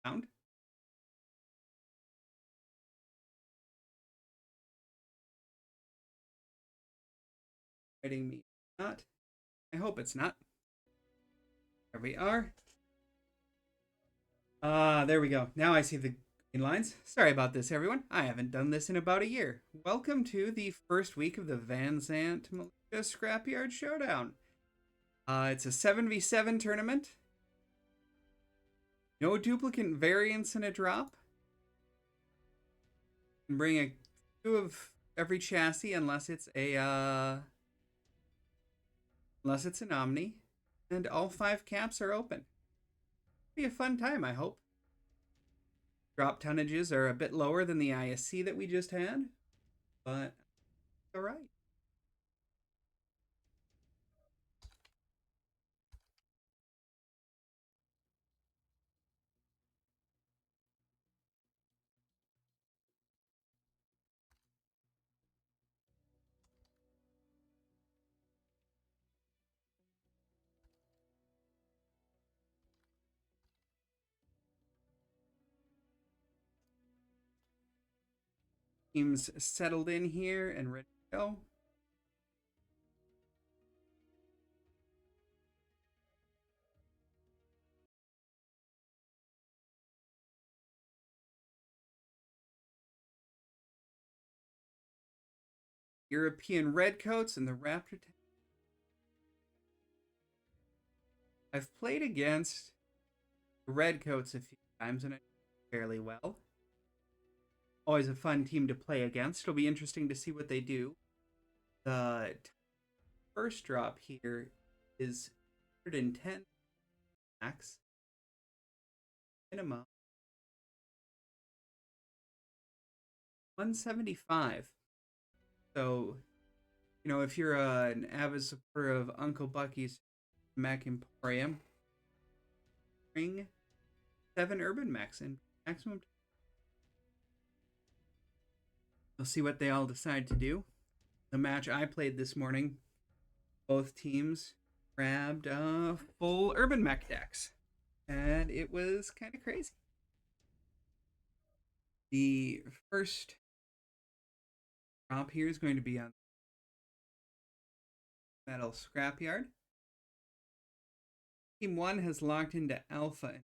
Sound. Writing me not. I hope it's not. There we are. There we go. Now I see the green lines. Sorry about this, everyone. I haven't done this in about a year. Welcome to the first week of the Zandt Militia Scrapyard Showdown. It's a 7v7 tournament. No duplicate variants in a drop. You can bring a few of every chassis unless it's an Omni. And all 5 caps are open. Be a fun time, I hope. Drop tonnages are a bit lower than the ISC that we just had, but all right. Teams settled in here and ready to go. European Redcoats and the Raptor. I've played against the Redcoats a few times and I know fairly well. Always a fun team to play against. It'll be interesting to see what they do. The first drop here is 110 max. Minimum 175. So, you know, if you're an avid supporter of Uncle Bucky's Mac Emporium, bring 7 urban mechs in maximum. We'll see what they all decide to do. The match I played this morning, both teams grabbed full urban mech decks, and it was kind of crazy. The first drop here is going to be on Metal Scrapyard. Team 1 has locked into Alpha.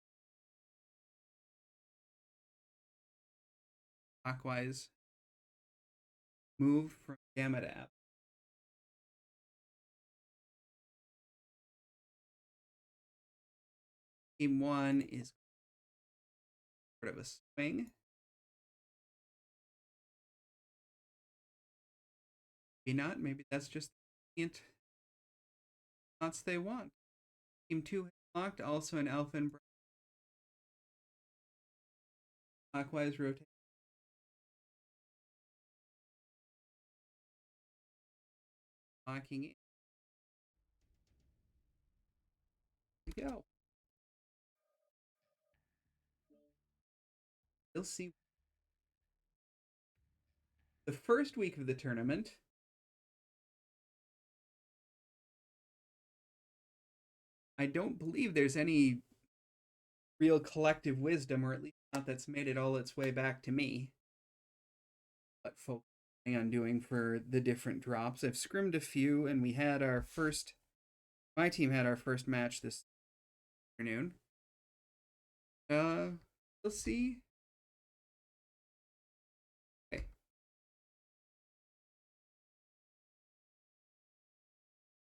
Clockwise move from Gamma to Alpha. Team 1 is sort of a swing. Maybe not. Maybe that's just the hint thoughts they want. Team 2 locked, also an Alpha and clockwise rotate. Locking in. There we go. You'll see. The first week of the tournament, I don't believe there's any real collective wisdom, or at least not that's made it all its way back to me. What folks are on doing for the different drops. I've scrimmed a few, and we had our first. My team had our first match this afternoon. We'll see. Okay.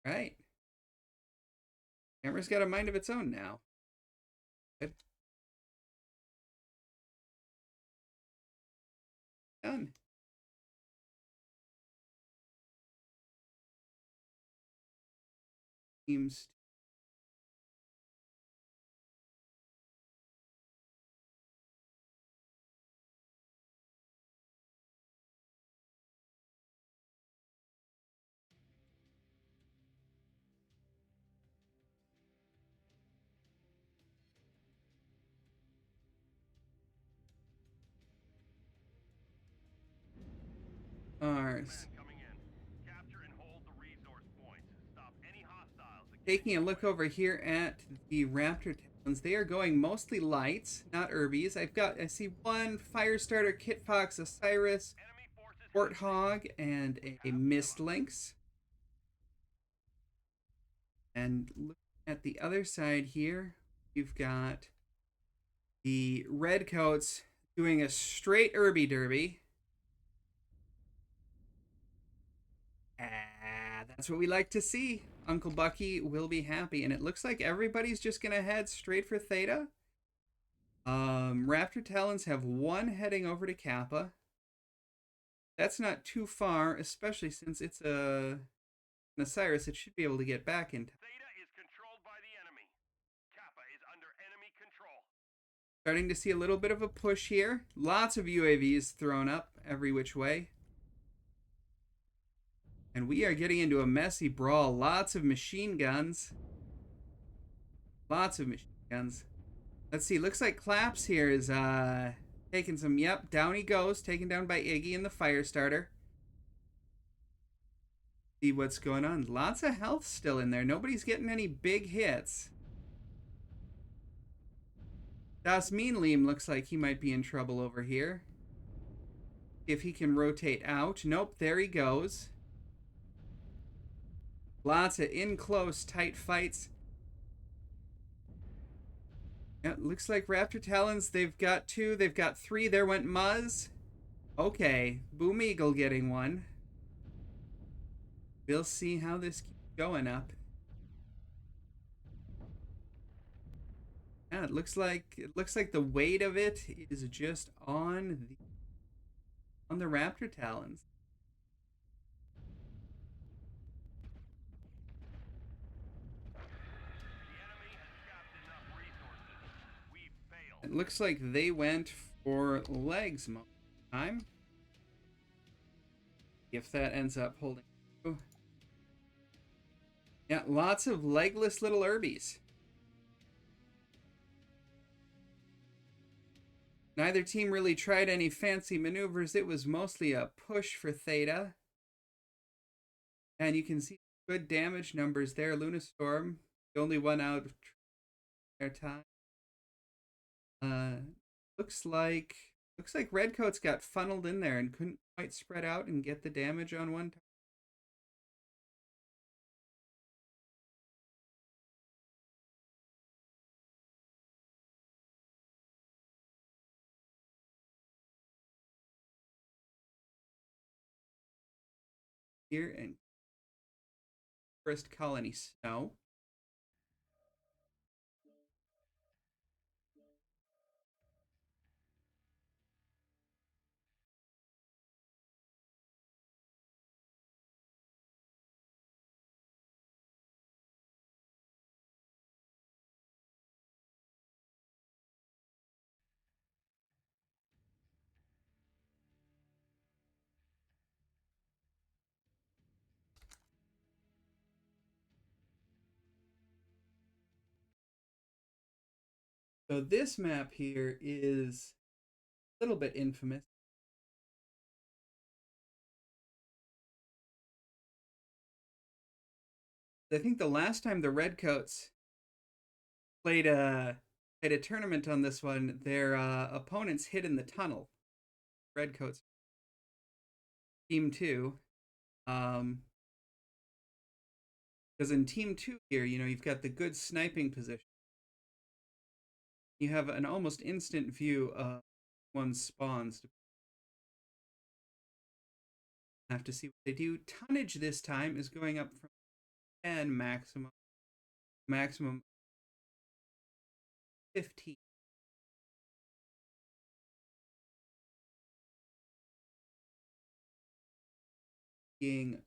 Right. Camera's got a mind of its own now. Good. Done. Teams. Ours. Taking a look over here at the Raptor They are going mostly lights, not Herbies. I see one Firestarter, Kit Fox, Osiris, Warthog, and a Mist Lynx. And looking at the other side here, you've got the Redcoats doing a straight Herbie Derby. That's what we like to see. Uncle Bucky will be happy. And it looks like everybody's just going to head straight for Theta. Raptor Talons have one heading over to Kappa. That's not too far, especially since it's an Osiris. It should be able to get back in time. Theta is controlled by the enemy. Kappa is under enemy control. Starting to see a little bit of a push here. Lots of UAVs thrown up every which way. And we are getting into a messy brawl. Lots of machine guns. Lots of machine guns. Let's see. Looks like Claps here is taking some. Yep, down he goes. Taken down by Iggy and the Firestarter. See what's going on. Lots of health still in there. Nobody's getting any big hits. Das Meanleam looks like he might be in trouble over here. If he can rotate out. Nope, there he goes. Lots of in-close, tight fights. Yeah, looks like Raptor Talons, they've got two, they've got three. There went Muzz. Okay, Boom Eagle getting one. We'll see how this keeps going up. Yeah, it looks like the weight of it is just on the Raptor Talons. It looks like they went for legs most of the time. If that ends up holding true. Yeah, lots of legless little Herbies. Neither team really tried any fancy maneuvers. It was mostly a push for Theta. And you can see good damage numbers there. Lunastorm, the only one out of their time. Looks like Redcoats got funneled in there and couldn't quite spread out and get the damage on one time. Here and first colony snow. So this map here is a little bit infamous. I think the last time the Redcoats played a tournament on this one, their opponents hid in the tunnel. Redcoats Team 2. Because in Team 2 here, you know, you've got the good sniping position. You have an almost instant view of one's spawns. Have to see what they do. Tonnage this time is going up from 10 maximum 15. Being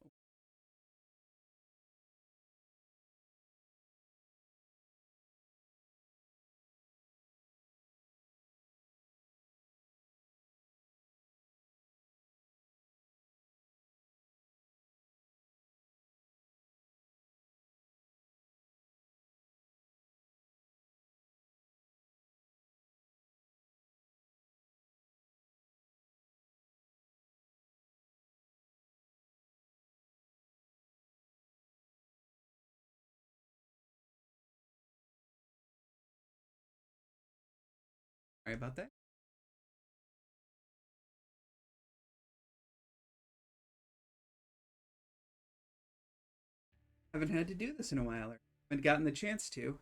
Sorry about that. Haven't had to do this in a while, or haven't gotten the chance to.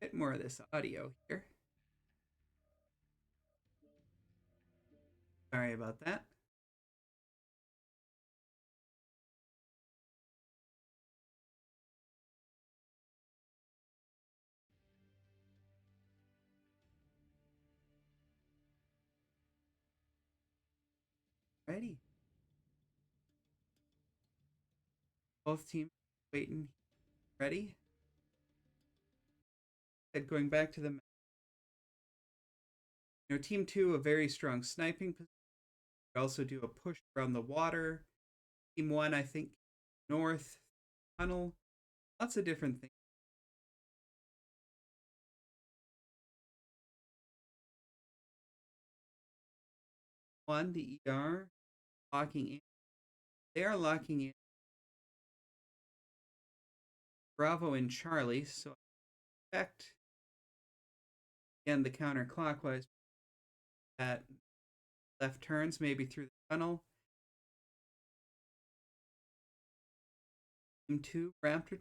Bit more of this audio here. Sorry about that. Ready. Both teams waiting. Ready. Going back to the team 2, a very strong sniping position. We also do a push around the water. Team 1, I think, north tunnel. Lots of different things. One, the ER locking in. They are locking in Bravo and Charlie, so I expect again the counterclockwise at left turns, maybe through the tunnel. Team 2, Raptor 10.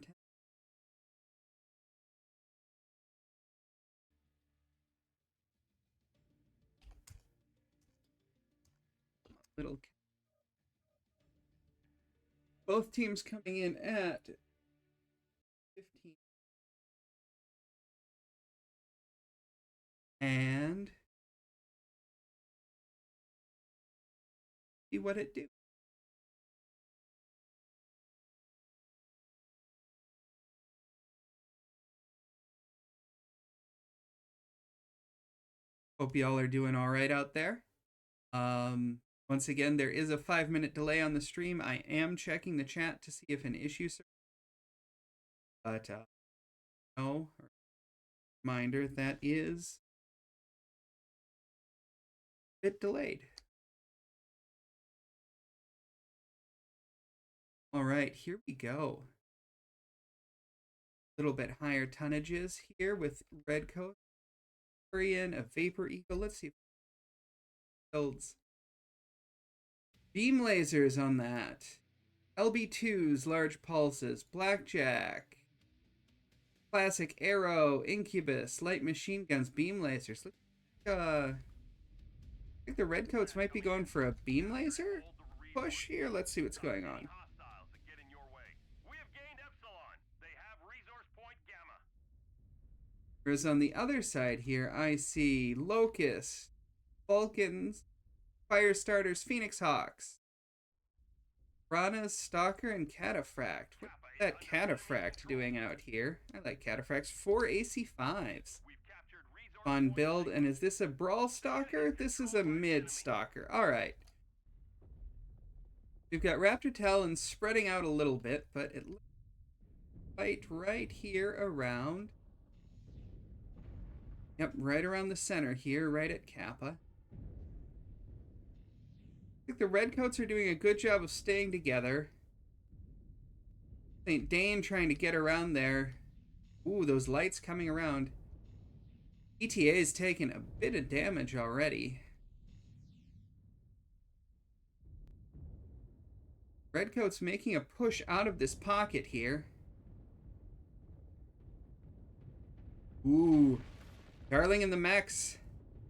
Little. Both teams coming in at 15. And see what it do. Hope y'all are doing all right out there. Once again, there is a 5-minute delay on the stream. I am checking the chat to see if an issue, but no. Reminder, that is a bit delayed. All right, here we go. A little bit higher tonnages here with Redcoats, a Vapor Eagle. Let's see if it builds. Beam lasers on that. LB2s, large pulses, Blackjack, classic Arrow, Incubus, light machine guns, beam lasers. I think the Redcoats might be going for a beam laser push here. Let's see what's going on. Whereas on the other side here, I see Locust, Vulcans, Firestarters, Phoenix Hawks, Rana's, Stalker, and Cataphract. What's that Cataphract doing out here? I like Cataphracts. 4 AC5s. Fun build. And is this a Brawl Stalker? This is a Mid Stalker. Alright. We've got Raptor Talons spreading out a little bit, but it looks right here around. Yep, right around the center here, right at Kappa. I think the Redcoats are doing a good job of staying together. St. Dane trying to get around there. Ooh, those lights coming around. ETA is taking a bit of damage already. Redcoats making a push out of this pocket here. Ooh. Darling and the mechs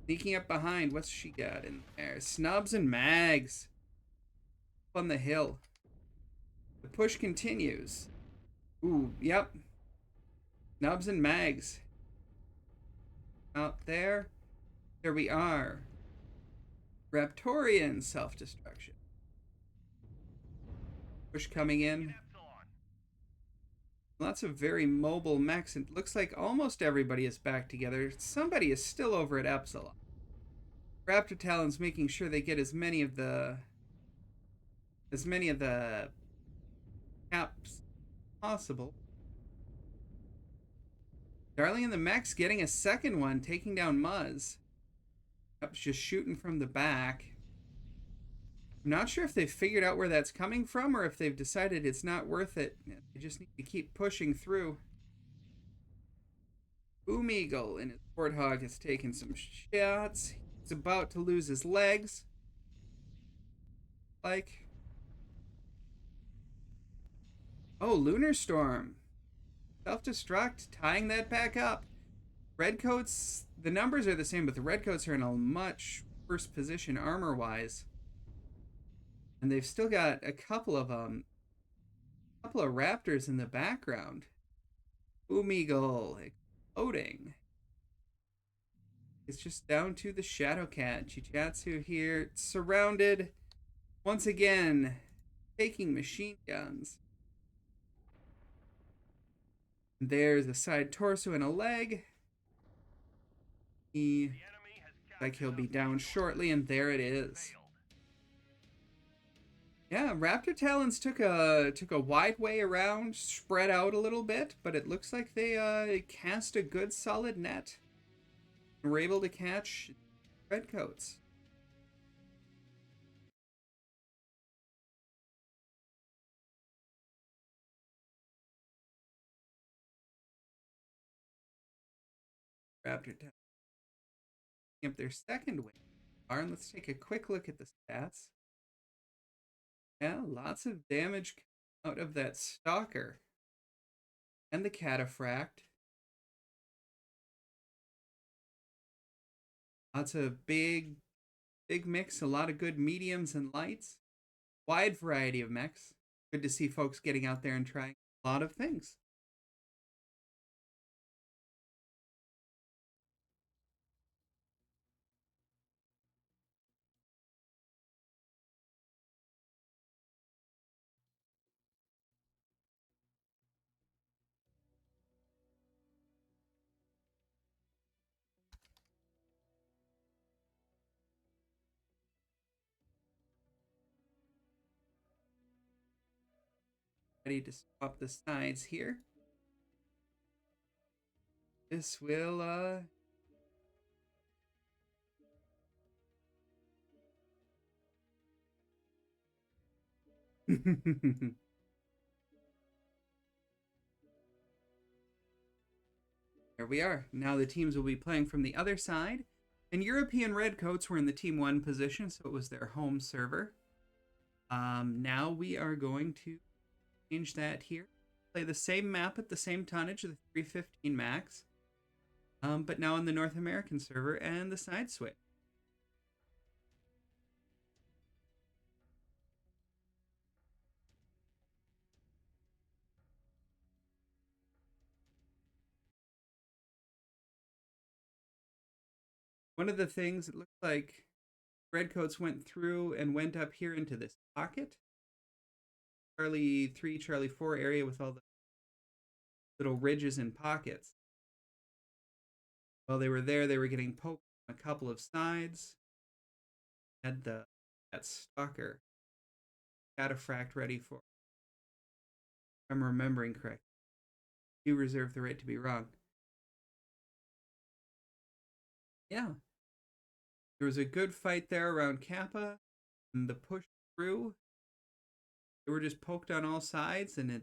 sneaking up behind. What's she got in there? Snubs and mags. Up on the hill. The push continues. Ooh, yep. Snubs and mags. Out there. There we are. Raptorian self-destruction. Push coming in. Lots of very mobile mechs. It looks like almost everybody is back together. Somebody is still over at Epsilon. Raptor Talons making sure they get as many of the caps possible. Darling and the mechs getting a second one, taking down Muzz. Yep, just shooting from the back. I'm not sure if they've figured out where that's coming from or if they've decided it's not worth it. They just need to keep pushing through. Boom Eagle and his Warthog has taken some shots. He's about to lose his legs. Like, oh, Lunar Storm. Self-destruct, tying that back up. Redcoats, the numbers are the same, but the Redcoats are in a much worse position armor-wise. And they've still got a couple of Raptors in the background. Boom Eagle exploding. It's just down to the Shadowcat. Chichatsu here, surrounded once again, taking machine guns. There's a side torso and a leg. Like he'll be down shortly, and there it is. Yeah, Raptor Talons took a wide way around, spread out a little bit, but it looks like they cast a good solid net and were able to catch Redcoats. Raptor Talons up their second win. And let's take a quick look at the stats. Yeah, lots of damage out of that Stalker and the Cataphract. Lots of big mix, a lot of good mediums and lights. Wide variety of mechs. Good to see folks getting out there and trying a lot of things. Ready to swap the sides here. This will There we are. Now the teams will be playing from the other side. And European Redcoats were in the Team 1 position, so it was their home server. Now we are going to change that here. Play the same map at the same tonnage, the 315 max. But now on the North American server and the side switch. One of the things, it looks like Redcoats went through and went up here into this pocket. Charlie 3, Charlie 4 area with all the little ridges and pockets. While they were there, they were getting poked on a couple of sides. Had that Stalker Cataphract ready for. If I'm remembering correct. You reserve the right to be wrong. Yeah. There was a good fight there around Kappa, and the push through. They were just poked on all sides, and a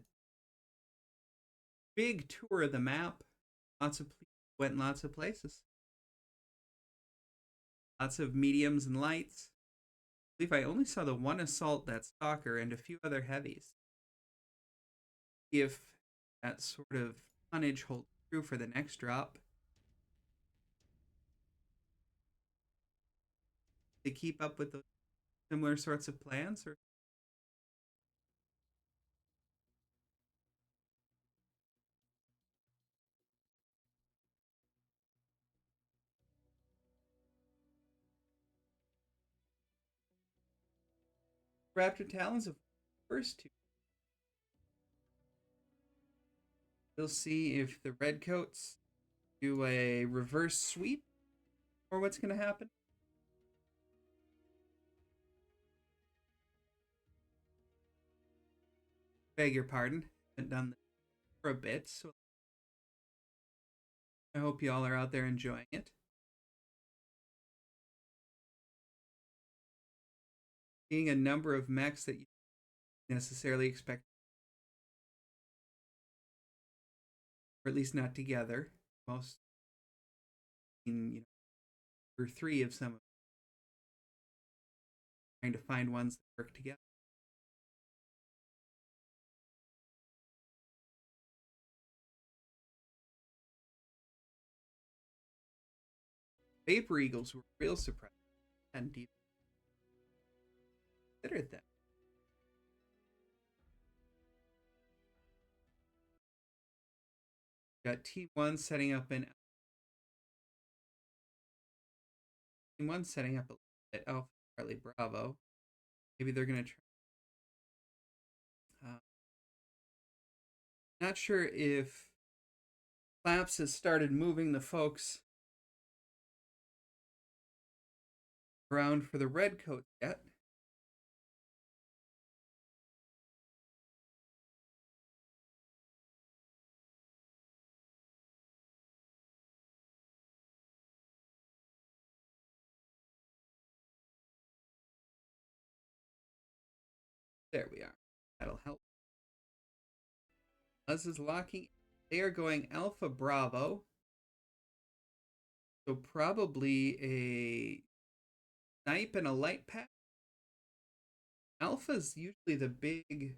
big tour of the map. Went lots of places. Lots of mediums and lights. I believe I only saw the one assault, that Stalker, and a few other heavies. If that sort of tonnage holds true for the next drop. To keep up with those similar sorts of plans, or Raptor Talons of first two. We'll see if the Redcoats do a reverse sweep or what's going to happen. Beg your pardon. Haven't done this for a bit, so I hope y'all are out there enjoying it. seeing a number of mechs that you necessarily expect, or at least not together. Most, or three of some, trying to find ones that work together. Vapor Eagles were real surprised and deep considered them. Got Team 1 setting up at Alpha Charlie Bravo. Maybe they're gonna try. Not sure if Flaps has started moving the folks around for the Redcoats yet. There we are. That'll help. Buzz is locking. They are going Alpha Bravo. So probably a snipe and a light pack. Alpha's usually the big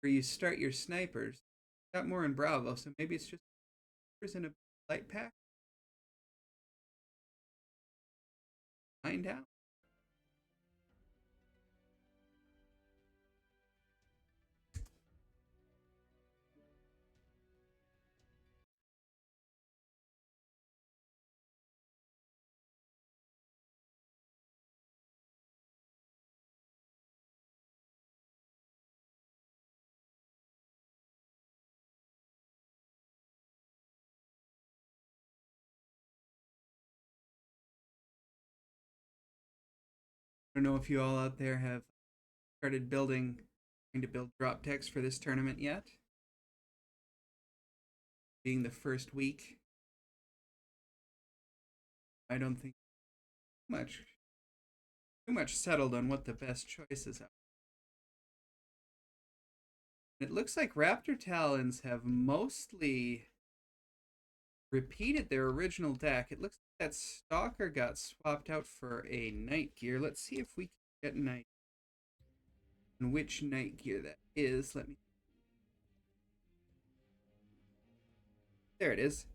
where you start your snipers. Got more in Bravo, so maybe it's just in a light pack. Find out. I don't know if you all out there have started trying to build drop decks for this tournament yet. Being the first week, I don't think too much settled on what the best choices are. It looks like Raptor Talons have mostly repeated their original deck. It looks like that Stalker got swapped out for a Night Gear. Let's see if we can get Night and which Night Gear that is. There it is.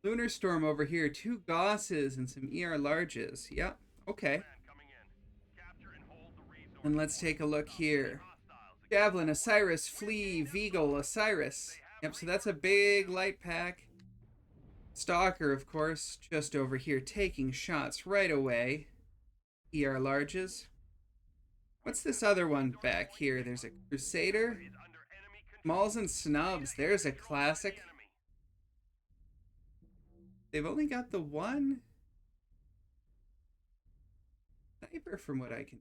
Lunar Storm over here, 2 Gosses and some ER Larges. Yeah, okay. And let's take a look here. Javelin, Osiris, Flea, Veagle, Osiris. Yep, so that's a big light pack. Stalker, of course, just over here taking shots right away. ER Larges. What's this other one back here? There's a Crusader. Smalls and Snubs. There's a classic. They've only got the one sniper from what I can.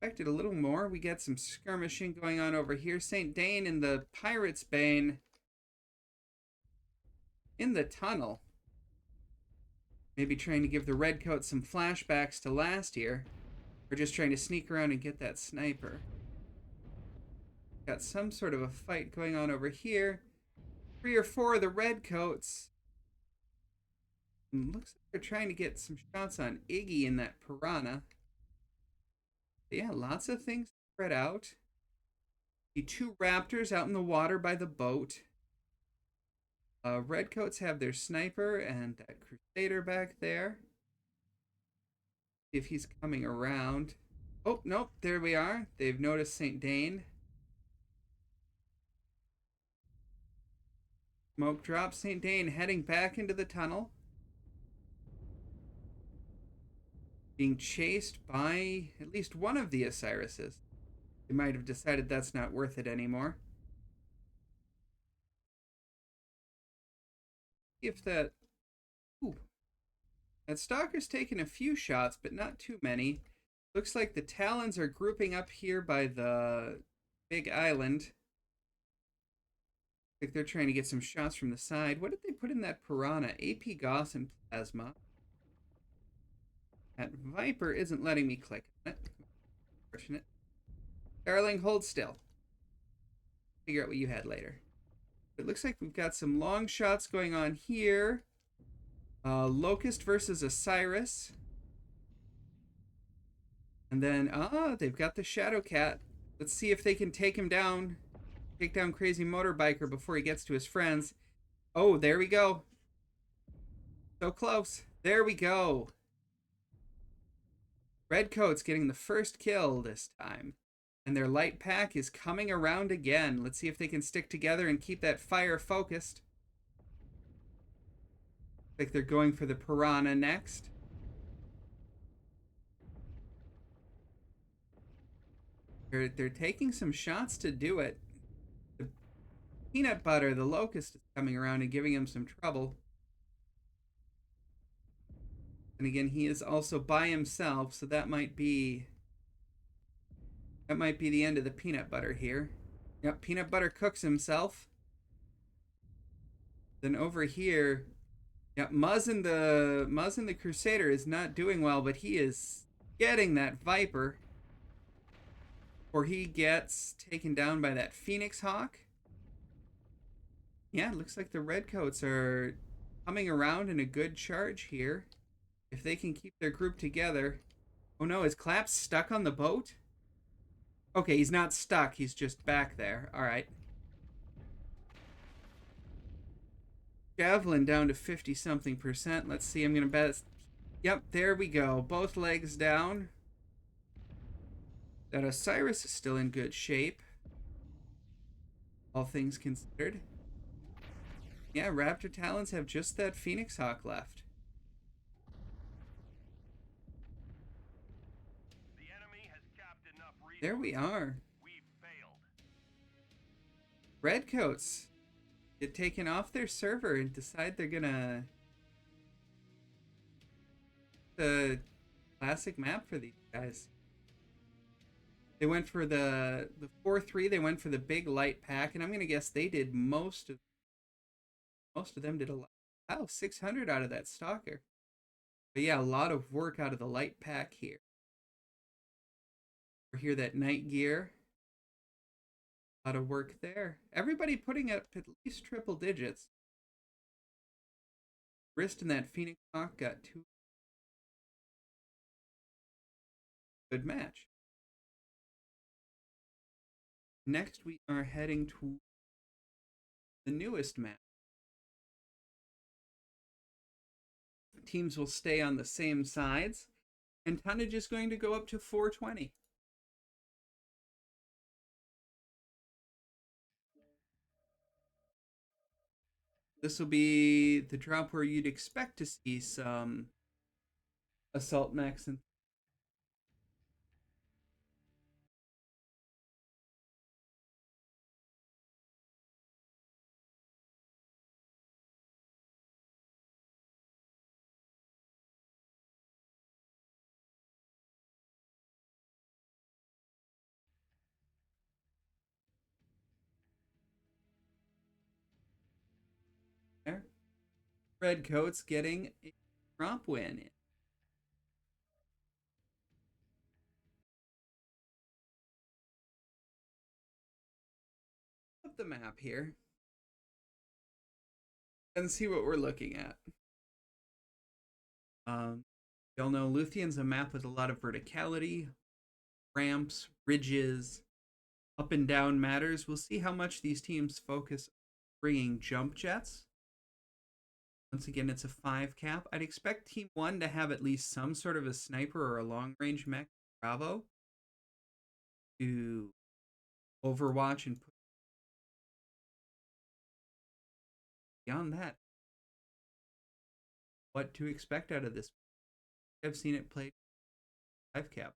Expected a little more. We got some skirmishing going on over here. St. Dane and the Pirates Bane in the tunnel. Maybe trying to give the Redcoats some flashbacks to last year. Or just trying to sneak around and get that sniper. Got some sort of a fight going on over here. 3 or 4 of the Redcoats. Looks like they're trying to get some shots on Iggy and that Piranha. But yeah, lots of things spread out. The 2 Raptors out in the water by the boat. Redcoats have their sniper and that Crusader back there. See if he's coming around. Oh, nope, there we are. They've noticed St. Dane. Smoke drop. St. Dane heading back into the tunnel. Being chased by at least one of the Osirises. They might have decided that's not worth it anymore. If that... Ooh. That Stalker's taken a few shots, but not too many. Looks like the Talons are grouping up here by the big island. Like they're trying to get some shots from the side. What did they put in that Piranha? AP Goss and Plasma. That Viper isn't letting me click on it. Unfortunate. Darling, hold still. Figure out what you had later. It looks like we've got some long shots going on here. Locust versus Osiris. And then, they've got the Shadow Cat. Let's see if they can take him down. Take down Crazy Motorbiker before he gets to his friends. Oh, there we go. So close. There we go. Redcoats getting the first kill this time. And their light pack is coming around again. Let's see if they can stick together and keep that fire focused. Like they're going for the Piranha next. They're taking some shots to do it. The Peanut Butter, the Locust, is coming around and giving him some trouble. And again, he is also by himself, so that might be the end of the Peanut Butter here. Yep, Peanut Butter cooks himself. Then over here, yep, Muzz and the Crusader is not doing well, but he is getting that Viper. Or he gets taken down by that Phoenix Hawk. Yeah, it looks like the Redcoats are coming around in a good charge here. If they can keep their group together. Oh no, is Claps stuck on the boat? Okay, he's not stuck. He's just back there. All right. Javelin down to 50-something%. Let's see. I'm going to bet. Yep, there we go. Both legs down. That Osiris is still in good shape. All things considered. Yeah, Raptor Talons have just that Phoenix Hawk left. The enemy has capped enough resources. There we are. We've failed. Redcoats get taken off their server and decide they're gonna the classic map for these guys. They went for the 4-3. They went for the big light pack, and I'm gonna guess they did most of them did a lot. Wow, 600 out of that stalker. But yeah, a lot of work out of the light pack here. We're here that night gear. A lot of work there. Everybody putting up at least triple digits. Wrist and that Phoenix Hawk got 2. Good match. Next, we are heading to the newest map. Teams will stay on the same sides, and tonnage is going to go up to 420. This will be the drop where you'd expect to see some assault mechs and there. Redcoats getting a drop win. Up the map here and see what we're looking at. Y'all know Luthien's a map with a lot of verticality, ramps, ridges, up and down matters. We'll see how much these teams focus on bringing jump jets. Once again, it's a 5 cap. I'd expect Team 1 to have at least some sort of a sniper or a long-range mech Bravo to overwatch and put. Beyond that, what to expect out of this? I've seen it played 5 cap.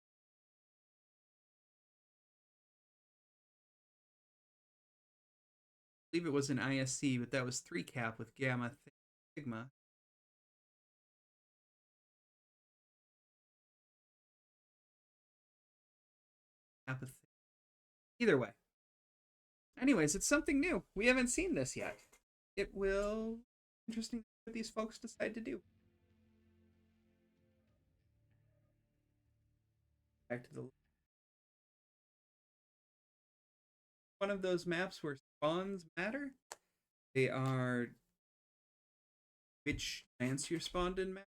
I believe it was an ISC, but that was 3 cap with Gamma Sigma. Either way. Anyways, it's something new. We haven't seen this yet. It will be interesting what these folks decide to do. back to the one of those maps where spawns matter. They are which giants you're spawned in map.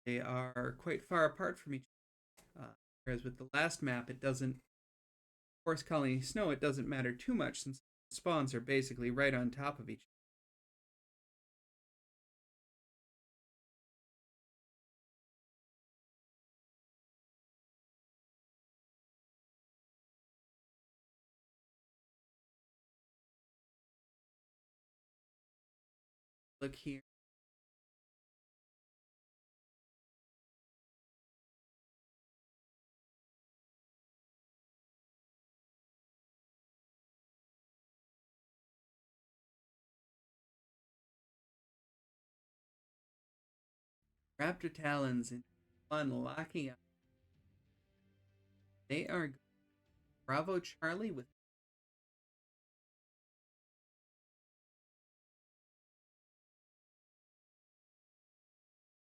They are quite far apart from each other. Whereas with the last map, it doesn't. Forest Colony Snow, it doesn't matter too much since spawns are basically right on top of each other. Look here. Raptor Talons in unlocking up. They are Bravo Charlie with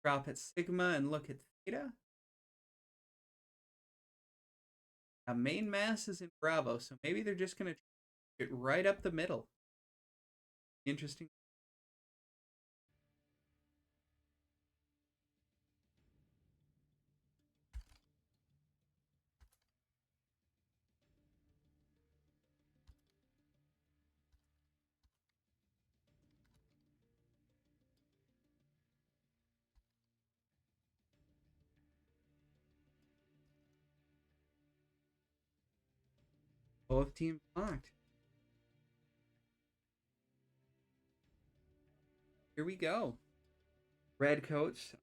drop at Sigma and look at Theta. Main mass is in Bravo, so maybe they're just going to get right up the middle. Interesting. Both teams locked. Here we go. Redcoats.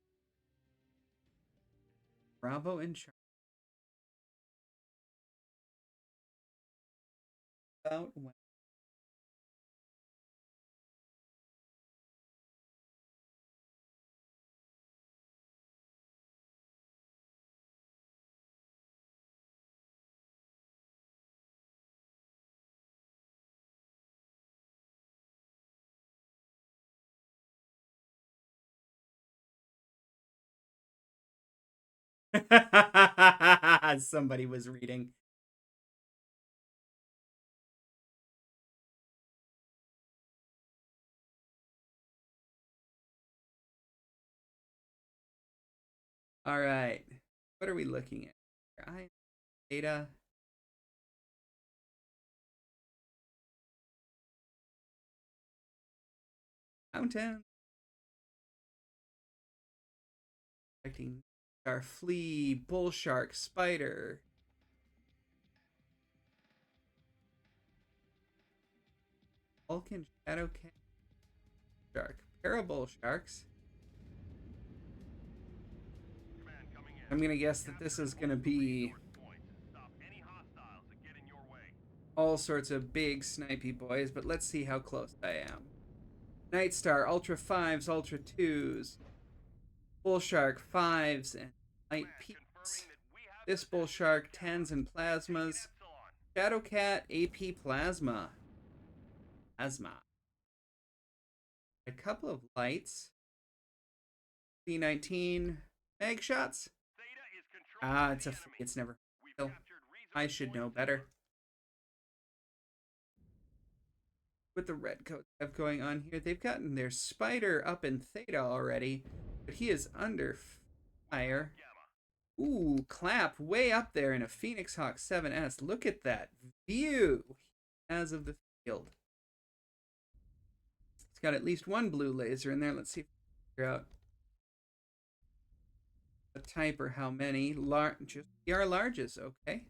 Bravo and Charlie. About when? Somebody was reading. All right. What are we looking at? Data. Mountain. Expecting our flea, bull shark, spider. Vulcan, shadow cat, shark, parable sharks. I'm gonna guess that this is gonna be all sorts of big snipey boys, but let's see how close I am. Night Star, Ultra 5s, Ultra 2s, Bull Shark 5s, and Light Peaks. This Bull Shark 10s and Plasmas. Shadow Cat, AP Plasma. A couple of lights. C19 mag shots. It's never. I should know better. With the Redcoats have going on here, they've gotten their spider up in Theta already, but he is under fire. Ooh, Clap way up there in a Phoenix Hawk 7S. Look at that view as of the field. It's got at least one blue laser in there. Let's see if we can figure out the type or how many. Just our largest, okay.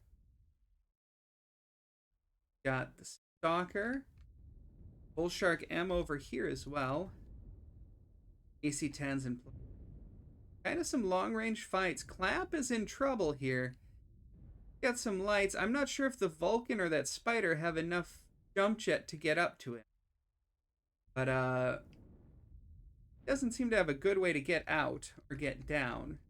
Got the Stalker. Bull Shark M over here as well. AC-10s and kind of some long-range fights. Clap is in trouble here. Got some lights. I'm not sure if the Vulcan or that Spider have enough jump jet to get up to it. But, doesn't seem to have a good way to get out or get down.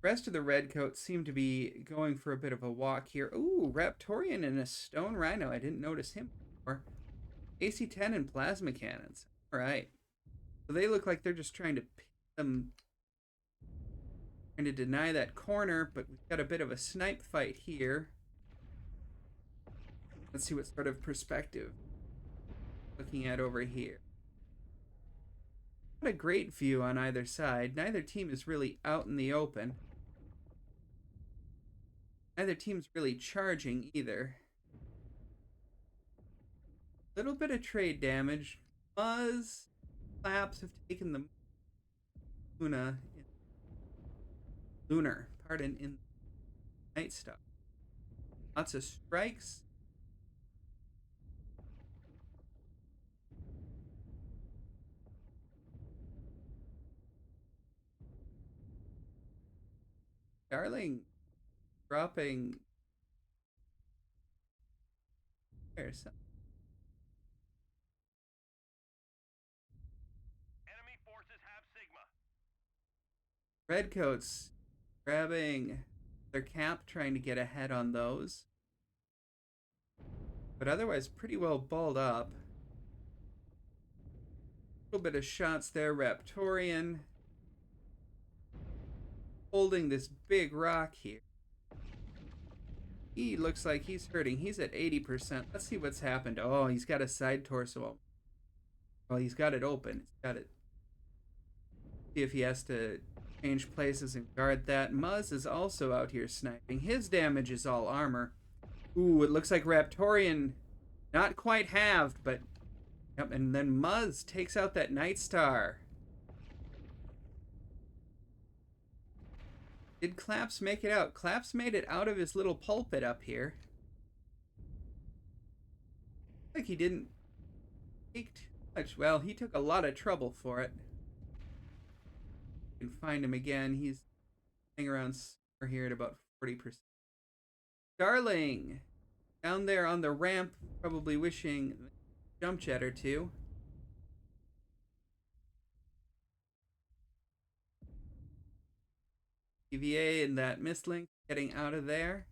The rest of the Redcoats seem to be going for a bit of a walk here. Ooh, Raptorian and a Stone Rhino. I didn't notice him before. AC-10 and plasma cannons. All right. So they look like they're just trying to Trying to deny that corner, but we've got a bit of a snipe fight here. Let's see what sort of perspective looking at over here. Not a great view on either side. Neither team is really out in the open. Neither team's really charging either. Little bit of trade damage. Buzz, Claps have taken the Lunar, pardon, in Night Star. Lots of strikes. Darling dropping. There's some. Enemy forces have Sigma. Redcoats grabbing their cap, trying to get ahead on those. But otherwise, pretty well balled up. A little bit of shots there. Raptorian holding this big rock here. He looks like he's hurting. He's at 80%. Let's see what's happened. Oh, he's got a side torso. Well, he's got it open. He's got it. See if he has to change places and guard that. Muzz is also out here sniping. His damage is all armor. Ooh, it looks like Raptorian not quite halved, but yep, and then Muzz takes out that Night Star. Did Claps make it out? Claps made it out of his little pulpit up here. Like he didn't take too much. Well, he took a lot of trouble for it. You can find him again. He's hanging around here at about 40%. Darling, down there on the ramp, probably wishing jump jet or two. EVA and that Mistlink getting out of there.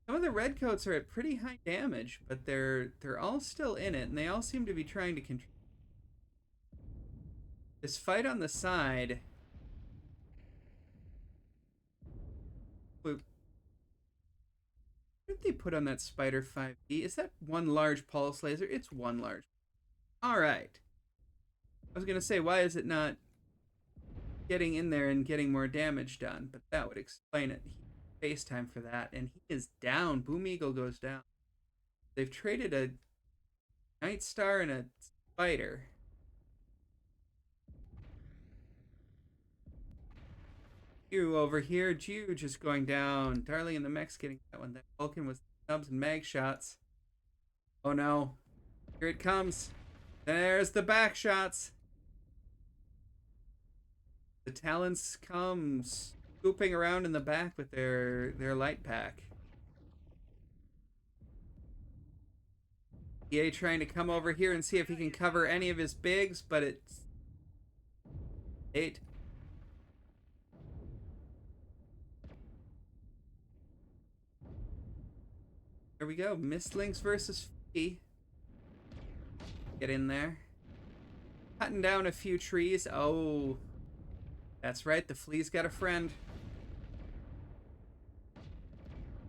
Some of the Redcoats are at pretty high damage, but they're all still in it, and they all seem to be trying to control. This fight on the side. What did they put on that Spider 5B? Is that one large pulse laser? It's one large. All right. I was going to say, why is it not getting in there and getting more damage done? But that would explain it. FaceTime for that, and he is down. Boom Eagle goes down. They've traded a Night Star and a Spider. You over here, Jew just going down. Darling and the mech's getting that one. That Vulcan with subs and mag shots. Oh no. Here it comes. There's the back shots. The Talons comes scooping around in the back with their light pack. EA trying to come over here and see if he can cover any of his bigs, but it's 8. There we go. Mistlinks versus Fee. Get in there. Cutting down a few trees. Oh, that's right. The Flea's got a friend.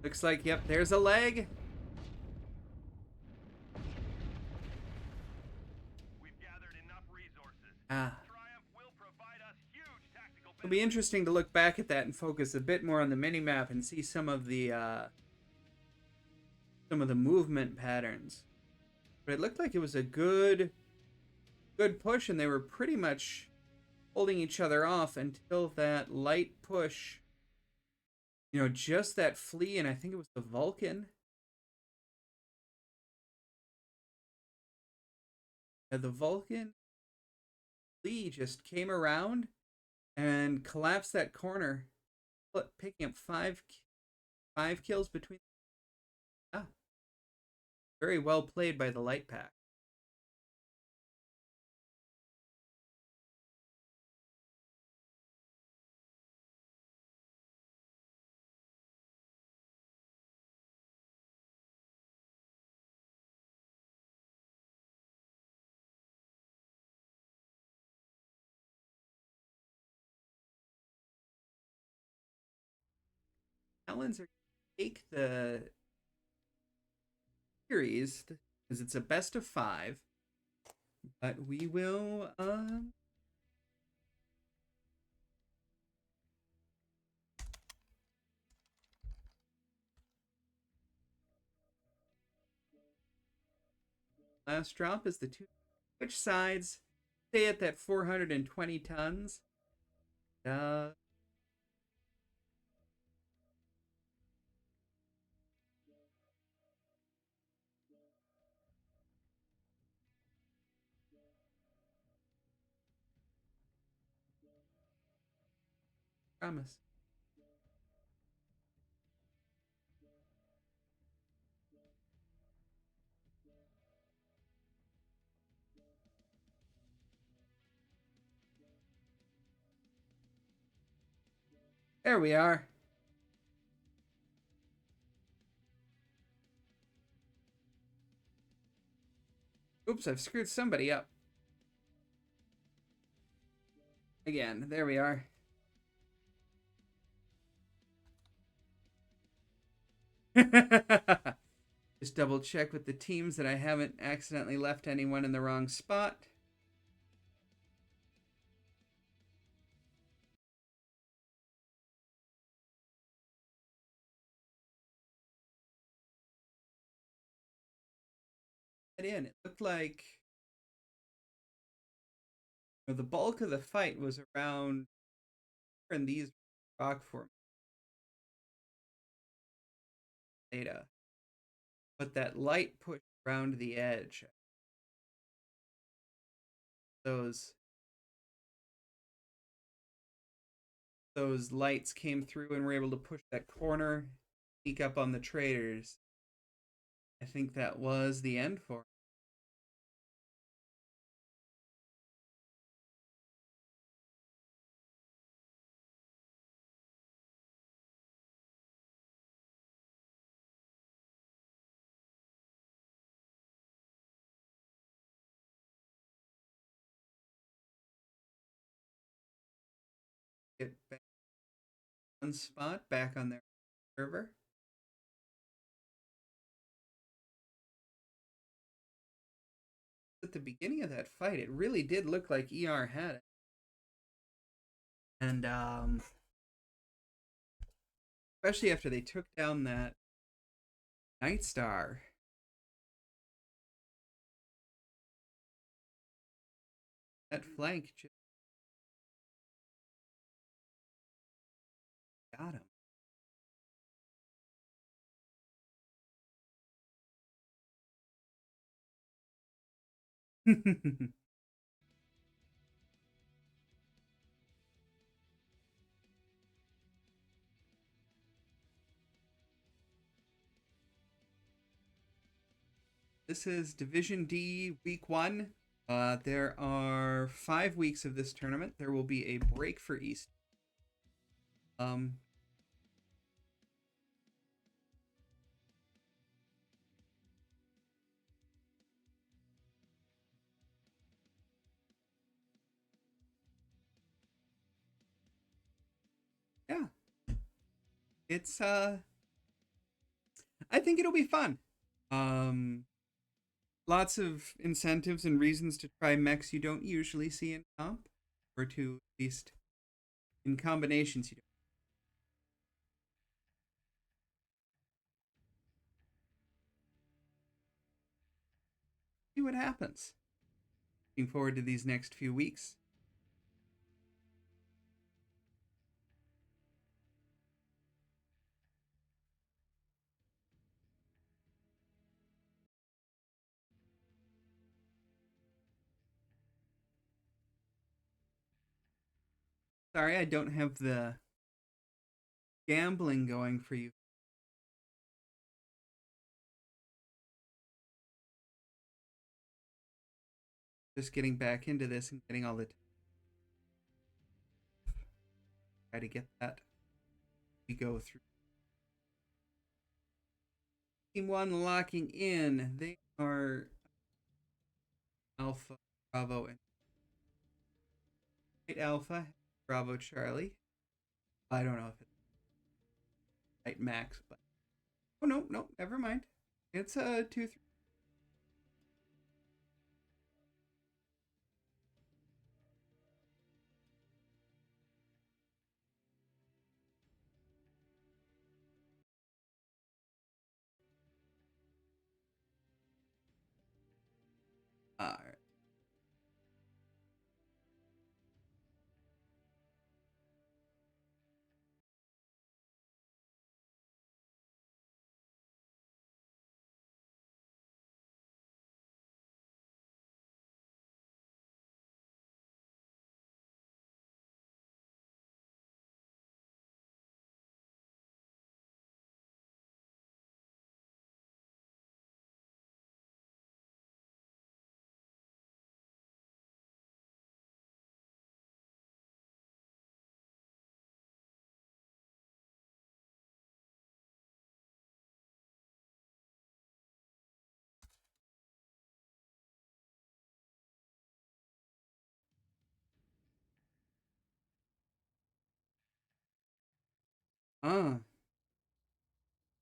Looks like, yep, there's a leg. We've gathered enough resources. Ah. Triumph will provide us huge tactical It'll be interesting to look back at that and focus a bit more on the minimap and see some of the movement patterns. But it looked like it was a good push, and they were pretty much holding each other off until that light push. You know, just that Flea, and I think it was the Vulcan. Yeah, the Vulcan Flea just came around and collapsed that corner, picking up five kills between. Ah, very well played by the light pack. Talons are take the series because it's a best of 5. But we will last drop is the 2. Which sides stay at that 420 tons? Uh, promise. There we are. Oops, I've screwed somebody up. Again, there we are. Just double check with the teams that I haven't accidentally left anyone in the wrong spot. It looked like the bulk of the fight was around in these rock formations data, but that light pushed around the edge. Those lights came through and were able to push that corner, sneak up on the traders. I think that was the end for him. Get back one spot back on their server. At the beginning of that fight, it really did look like ER had it. And especially after they took down that Night Star. That flank just got him. This is Division D Week 1. There are 5 weeks of this tournament. There will be a break for East. Yeah. It's I think it'll be fun. Lots of incentives and reasons to try mechs you don't usually see in comp, or to at least in combinations you don't. See what happens. Looking forward to these next few weeks. Sorry, I don't have the gambling going for you. Just getting back into this and getting all the try to get that we go through. Team 1 locking in. They are Alpha, Bravo, and Alpha, Bravo, Charlie. I don't know if it's Right, max, but oh no, no, never mind. It's a 2-3. All right.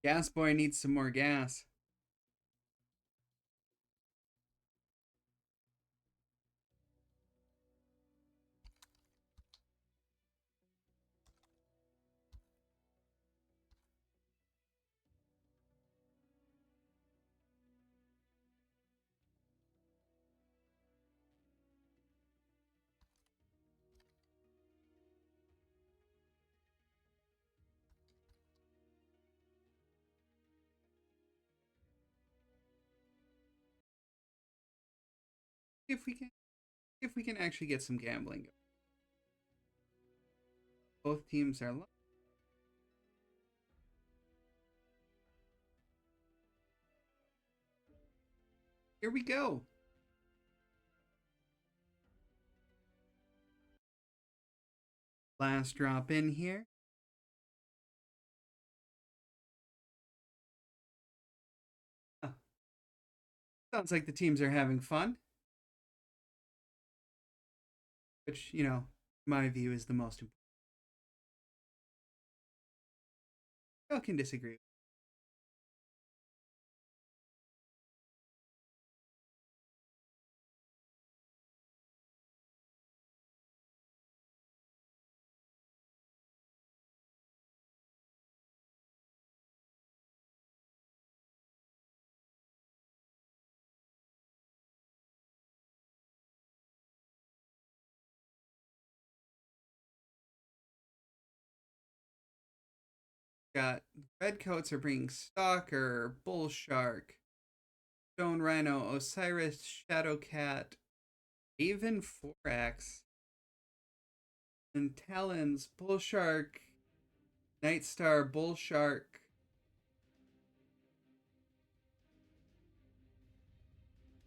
Gas boy needs some more gas. If we can, if we can actually get some gambling. Both teams are. Here we go. Last drop in here. Sounds like the teams are having fun. Which, you know, my view is the most important. Y'all can disagree. Got Redcoats are bringing Stalker, Bull Shark, Stone Rhino, Osiris, Shadowcat, Raven 4X, and Talons, Bull Shark, Night Star, Bull Shark,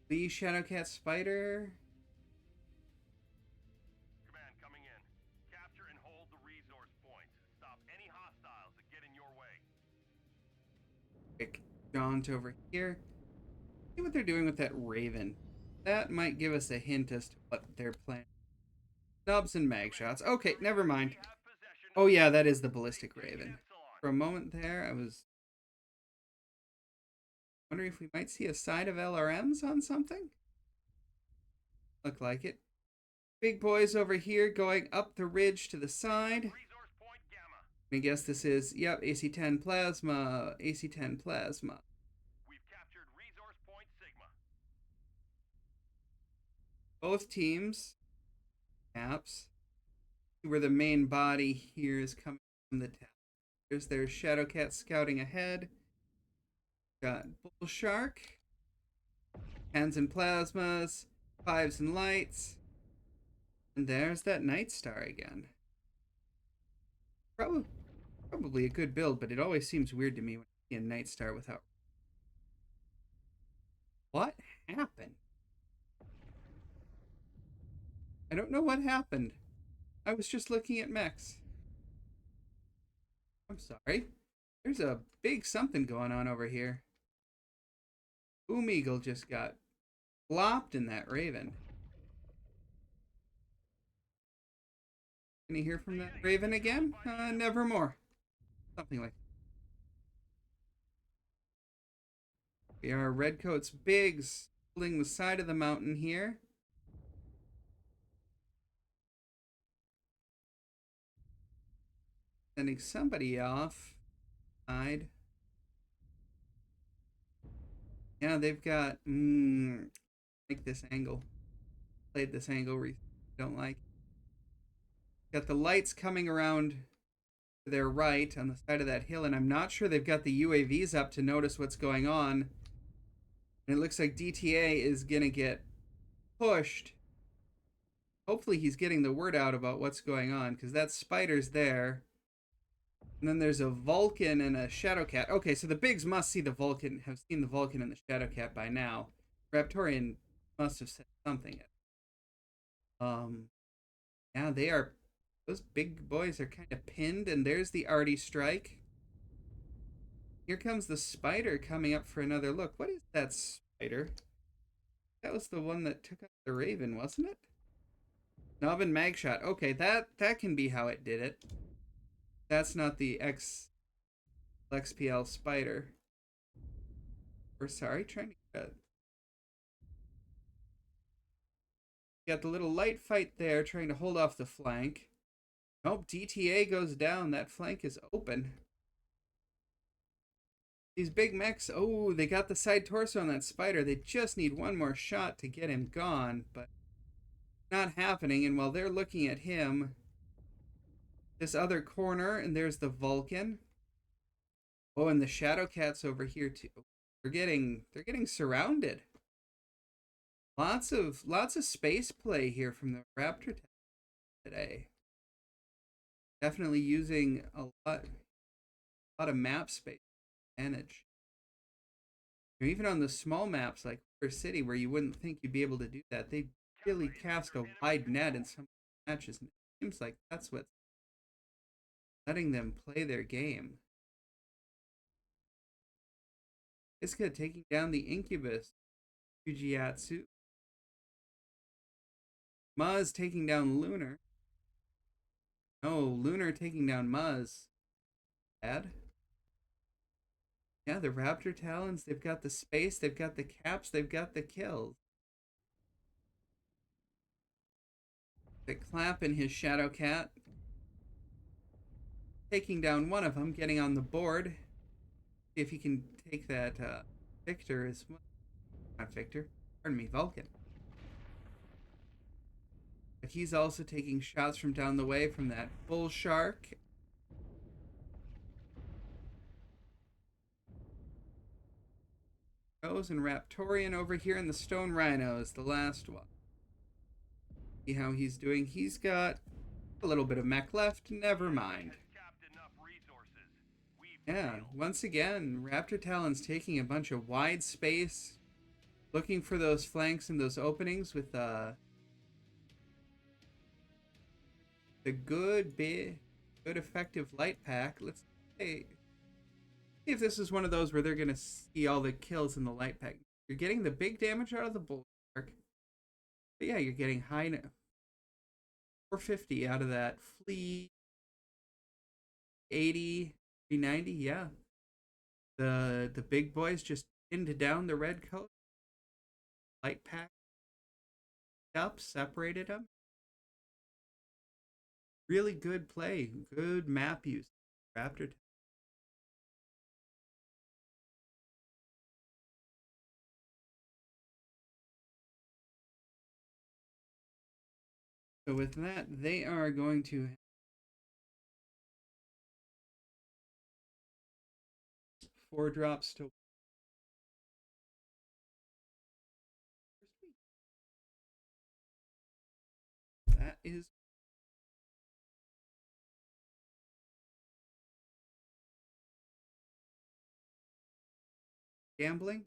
Lee, Shadowcat, Spider. Command coming in. Capture and hold the resource points. Stop any hostiles that get in your way. Quick jaunt over here. See what they're doing with that Raven. That might give us a hint as to what they're planning. Snubs and mag shots. Okay, never mind. Oh yeah, that is the Ballistic Raven. For a moment there, I was wondering if we might see a side of LRMs on something. Look like it. Big boys over here going up the ridge to the side. I guess this is, yep, AC-10 Plasma, AC-10 Plasma. We've captured resource point Sigma. Both teams, caps, where the main body here is coming from the top. There's their Shadowcat scouting ahead. Got Bull Shark, hands and plasmas, fives and lights. And there's that Night Star again. Probably a good build, but it always seems weird to me when I see a Night Star without. What happened? I don't know what happened. I was just looking at mechs. I'm sorry. There's a big something going on over here. Boom Eagle just got flopped in that Raven. Can you hear from that Raven again? Nevermore. Something like that. We are Redcoats Bigs holding the side of the mountain here. Sending somebody off. Side. Yeah, they've got. Like this angle. Played this angle. Don't like. Got the lights coming around to their right on the side of that hill, and I'm not sure they've got the UAVs up to notice what's going on. And it looks like DTA is gonna get pushed. Hopefully he's getting the word out about what's going on, because that spider's there. And then there's a Vulcan and a Shadowcat. Okay, so the Bigs must see the Vulcan, have seen the Vulcan and the Shadowcat by now. Raptorian must have said something. Yeah, they are. Those big boys are kind of pinned, and there's the arty strike. Here comes the spider coming up for another look. What is that spider? That was the one that took out the Raven, wasn't it? Nobbin Magshot. Okay, that can be how it did it. That's not the XPL spider. We're sorry, trying to get. Got the little light fight there, trying to hold off the flank. Nope, DTA goes down. That flank is open. These big mechs, oh, they got the side torso on that spider. They just need one more shot to get him gone, but not happening. And while they're looking at him, this other corner, and there's the Vulcan. Oh, and the Shadowcat's over here too. They're getting surrounded. Lots of space play here from the Raptor today. Definitely using a lot of map space to manage. Even on the small maps like River City, where you wouldn't think you'd be able to do that, they really cast a wide net in some matches. And it seems like that's what's letting them play their game. Iska taking down the Incubus. Fujiatsu. Muzz taking down Lunar. No, Lunar taking down Muzz. Bad. Yeah, the Raptor Talons, they've got the space, they've got the caps, they've got the kills. The Clap and his Shadowcat. Taking down one of them, getting on the board. See if he can take that Victor as well. Not Victor, pardon me, Vulcan. But he's also taking shots from down the way from that Bull Shark. And Raptorian over here in the Stone Rhino is the last one. See how he's doing. He's got a little bit of mech left. Never mind. Yeah, once again, Raptor Talon's taking a bunch of wide space, looking for those flanks and those openings with the good effective light pack. Let's see if this is one of those where they're gonna see all the kills in the light pack. You're getting the big damage out of the Bull Shark. But yeah, you're getting high 450 out of that Flea. 80, 390, yeah. The big boys just pinned down the Redcoat. Light pack up, separated them. Really good play, good map use. Raptor. So with that, they are going to 4 drops to that is gambling.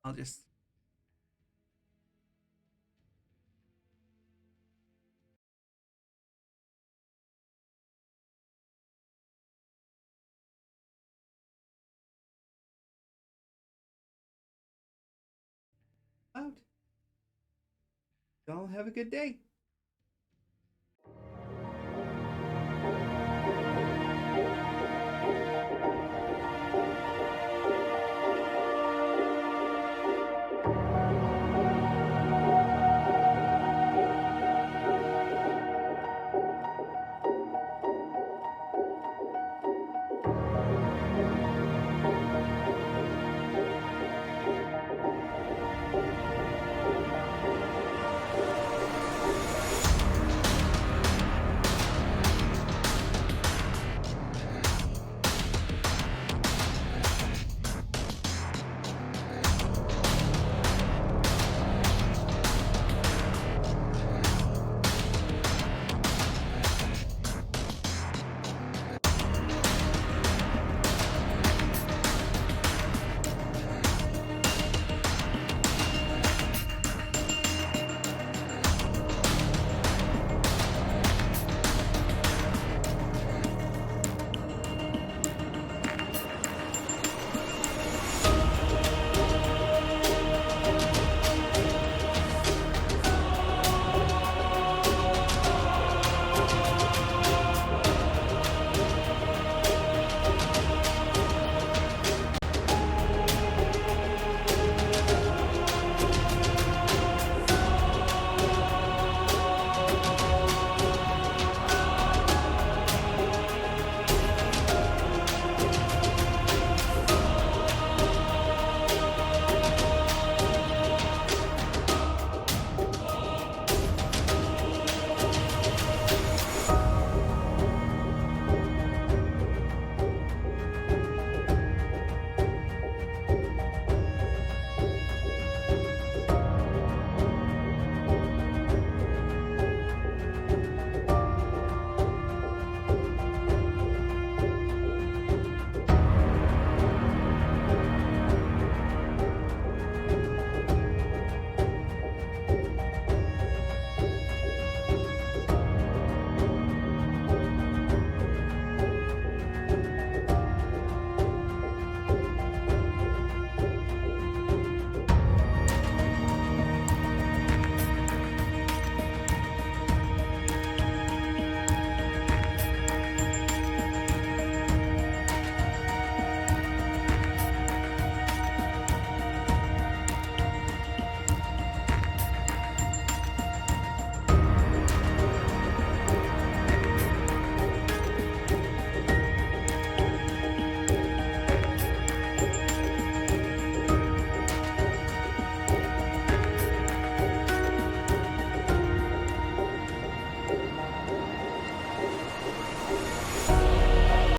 I'll just out. Y'all have a good day.